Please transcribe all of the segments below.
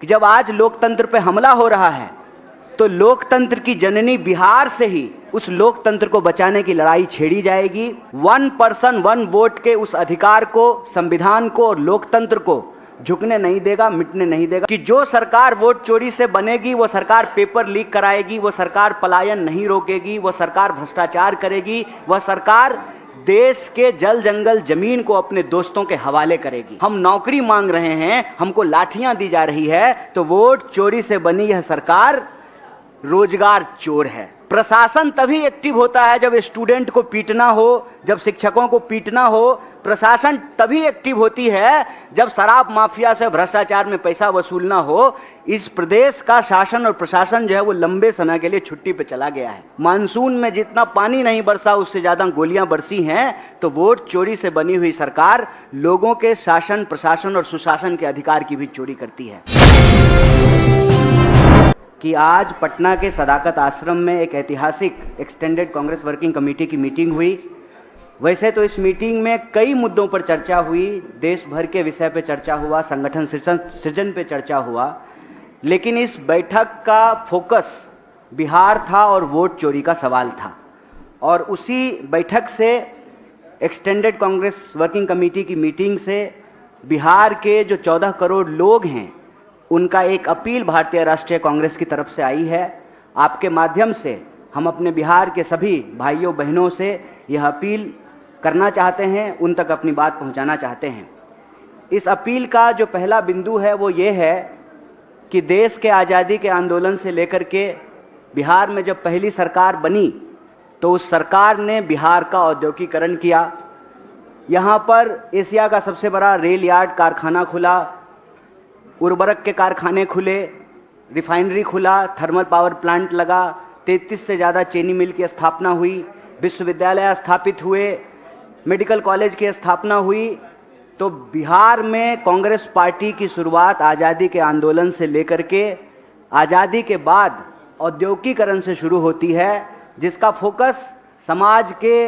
कि जब आज लोकतंत्र पे हमला हो रहा है तो लोकतंत्र की जननी बिहार से ही उस लोकतंत्र को बचाने की लड़ाई छेड़ी जाएगी। 1 पर्सन 1 वोट के उस अधिकार को, संविधान को और लोकतंत्र को झुकने नहीं देगा, मिटने नहीं देगा। कि जो सरकार वोट चोरी से बनेगी वो सरकार पेपर लीक कराएगी, वो सरकार पलायन नहीं रोकेगी, वो सरकार भ्रष्टाचार करेगी, वह सरकार देश के जल जंगल जमीन को अपने दोस्तों के हवाले करेगी। हम नौकरी मांग रहे हैं, हमको लाठियां दी जा रही है, तो वोट चोरी से बनी यह सरकार रोजगार चोर है। प्रशासन तभी एक्टिव होता है जब स्टूडेंट को पीटना हो, जब शिक्षकों को पीटना हो। प्रशासन तभी एक्टिव होती है जब शराब माफिया से, भ्रष्टाचार में पैसा वसूलना हो। इस प्रदेश का शासन और प्रशासन जो है वो लंबे समय के लिए छुट्टी पे चला गया है। मानसून में जितना पानी नहीं बरसा उससे ज्यादा गोलियां बरसी हैं। तो वोट चोरी से बनी हुई सरकार लोगों के शासन, प्रशासन और सुशासन के अधिकार की भी चोरी करती है। कि आज पटना के सदाकत आश्रम में एक ऐतिहासिक एक्सटेंडेड कांग्रेस वर्किंग कमेटी की मीटिंग हुई। वैसे तो इस मीटिंग में कई मुद्दों पर चर्चा हुई, देश भर के विषय पे चर्चा हुआ, संगठन सृजन पे चर्चा हुआ, लेकिन इस बैठक का फोकस बिहार था और वोट चोरी का सवाल था। और उसी बैठक से, एक्सटेंडेड कांग्रेस वर्किंग कमेटी की मीटिंग से बिहार के जो 14 करोड़ लोग हैं उनका एक अपील भारतीय राष्ट्रीय कांग्रेस की तरफ से आई है। आपके माध्यम से हम अपने बिहार के सभी भाइयों बहनों से यह अपील करना चाहते हैं, उन तक अपनी बात पहुंचाना चाहते हैं। इस अपील का जो पहला बिंदु है वो ये है कि देश के आज़ादी के आंदोलन से लेकर के बिहार में जब पहली सरकार बनी तो उस सरकार ने बिहार का औद्योगिकीकरण किया। यहाँ पर एशिया का सबसे बड़ा रेल यार्ड कारखाना खुला, उर्वरक के कारखाने खुले, रिफाइनरी खुला, थर्मल पावर प्लांट लगा, 33 से ज़्यादा चीनी मिल की स्थापना हुई, विश्वविद्यालय स्थापित हुए, मेडिकल कॉलेज की स्थापना हुई। तो बिहार में कांग्रेस पार्टी की शुरुआत आज़ादी के आंदोलन से लेकर के आज़ादी के बाद औद्योगिकीकरण से शुरू होती है, जिसका फोकस समाज के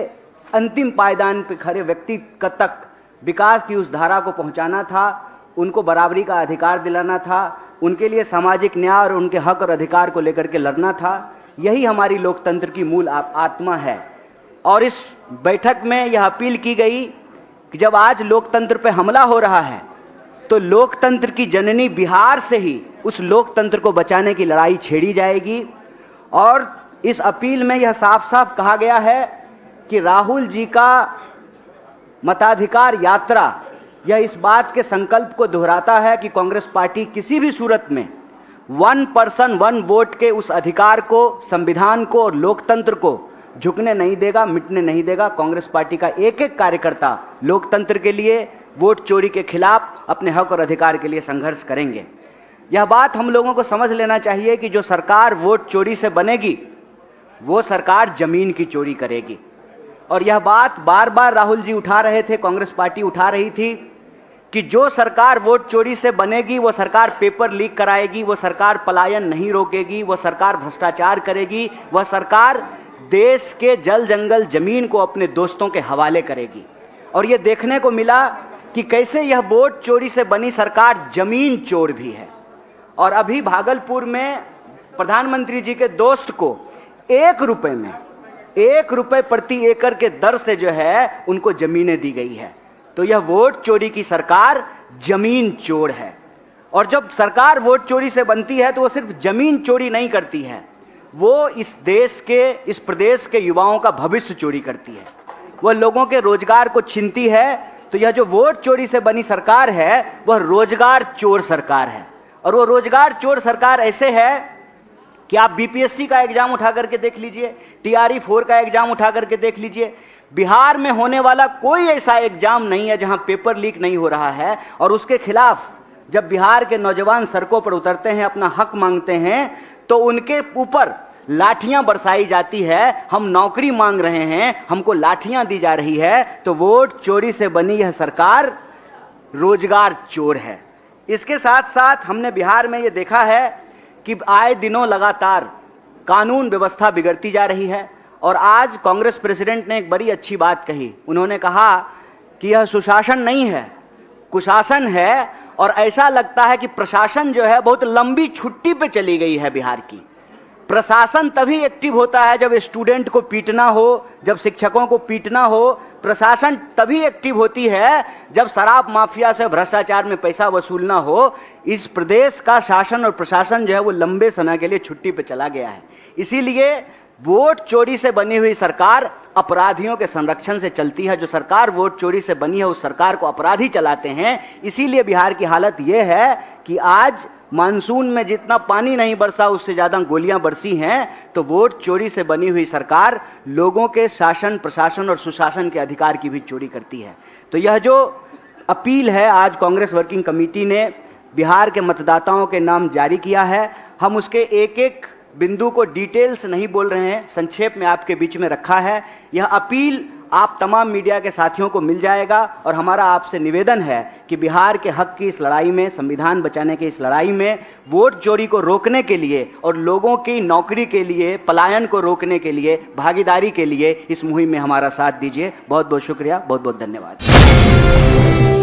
अंतिम पायदान पर खड़े व्यक्ति तक विकास की उस धारा को पहुंचाना था, उनको बराबरी का अधिकार दिलाना था, उनके लिए सामाजिक न्याय और उनके हक और अधिकार को लेकर के लड़ना था। यही हमारी लोकतंत्र की मूल आत्मा है। और इस बैठक में यह अपील की गई कि जब आज लोकतंत्र पे हमला हो रहा है तो लोकतंत्र की जननी बिहार से ही उस लोकतंत्र को बचाने की लड़ाई छेड़ी जाएगी। और इस अपील में यह साफ साफ कहा गया है कि राहुल जी का मताधिकार यात्रा यह इस बात के संकल्प को दोहराता है कि कांग्रेस पार्टी किसी भी सूरत में 1 पर्सन 1 वोट के उस अधिकार को, संविधान को और लोकतंत्र को झुकने नहीं देगा, मिटने नहीं देगा। कांग्रेस पार्टी का एक एक कार्यकर्ता लोकतंत्र के लिए, वोट चोरी के खिलाफ, अपने हक और अधिकार के लिए संघर्ष करेंगे। यह बात हम लोगों को समझ लेना चाहिए कि जो सरकार वोट चोरी से बनेगी वो सरकार जमीन की चोरी करेगी। और यह बात बार बार राहुल जी उठा रहे थे, कांग्रेस पार्टी उठा रही थी कि जो सरकार वोट चोरी से बनेगी वो सरकार पेपर लीक कराएगी, वो सरकार पलायन नहीं रोकेगी, वो सरकार भ्रष्टाचार करेगी, वह सरकार देश के जल जंगल जमीन को अपने दोस्तों के हवाले करेगी। और ये देखने को मिला कि कैसे यह वोट चोरी से बनी सरकार जमीन चोर भी है। और अभी भागलपुर में प्रधानमंत्री जी के दोस्त को 1 रुपए में 1 रुपए प्रति एकड़ के दर से जो है उनको जमीनें दी गई है। तो यह वोट चोरी की सरकार जमीन चोर है। और जब सरकार वोट चोरी से बनती है तो वो सिर्फ जमीन चोरी नहीं करती है, वो इस देश के, इस प्रदेश के युवाओं का भविष्य चोरी करती है, वह लोगों के रोजगार को छीनती है। तो यह जो वोट चोरी से बनी सरकार है वह रोजगार चोर सरकार है। और वो रोजगार चोर सरकार ऐसे है कि आप बीपीएससी का एग्जाम उठा करके देख लीजिए, TRE 4 का एग्जाम उठा करके देख लीजिए, बिहार में होने वाला कोई ऐसा एग्जाम नहीं है जहां पेपर लीक नहीं हो रहा है। और उसके खिलाफ जब बिहार के नौजवान सड़कों पर उतरते हैं, अपना हक मांगते हैं, तो उनके ऊपर लाठियां बरसाई जाती है। हम नौकरी मांग रहे हैं, हमको लाठियां दी जा रही है। तो वोट चोरी से बनी यह सरकार रोजगार चोर है। इसके साथ साथ हमने बिहार में यह देखा है कि आए दिनों लगातार कानून व्यवस्था बिगड़ती जा रही है। और आज कांग्रेस प्रेसिडेंट ने एक बड़ी अच्छी बात कही। उन्होंने कहा कि यह सुशासन नहीं है, कुशासन है। और ऐसा लगता है कि प्रशासन जो है बहुत लंबी छुट्टी पे चली गई है बिहार की। प्रशासन तभी एक्टिव होता है जब स्टूडेंट को पीटना हो, जब शिक्षकों को पीटना हो। प्रशासन तभी एक्टिव होती है जब शराब माफिया से भ्रष्टाचार में पैसा वसूलना हो। इस प्रदेश का शासन और प्रशासन जो है वो लंबे समय के लिए छुट्टी पे चला गया है। इसीलिए वोट चोरी से बनी हुई सरकार अपराधियों के संरक्षण से चलती है। जो सरकार वोट चोरी से बनी है उस सरकार को अपराधी चलाते हैं। इसीलिए बिहार की हालत यह है कि आज मानसून में जितना पानी नहीं बरसा उससे ज्यादा गोलियां बरसी हैं। तो वोट चोरी से बनी हुई सरकार लोगों के शासन, प्रशासन और सुशासन के अधिकार की भी चोरी करती है। तो यह जो अपील है आज कांग्रेस वर्किंग कमेटी ने बिहार के मतदाताओं के नाम जारी किया है, हम उसके एक एक बिंदु को डिटेल्स नहीं बोल रहे हैं, संक्षेप में आपके बीच में रखा है। यह अपील आप तमाम मीडिया के साथियों को मिल जाएगा और हमारा आपसे निवेदन है कि बिहार के हक की इस लड़ाई में, संविधान बचाने की इस लड़ाई में वोट चोरी को रोकने के लिए और लोगों की नौकरी के लिए, पलायन को रोकने के लिए, भागीदारी के लिए इस मुहिम में हमारा साथ दीजिए। बहुत बहुत शुक्रिया, बहुत बहुत धन्यवाद।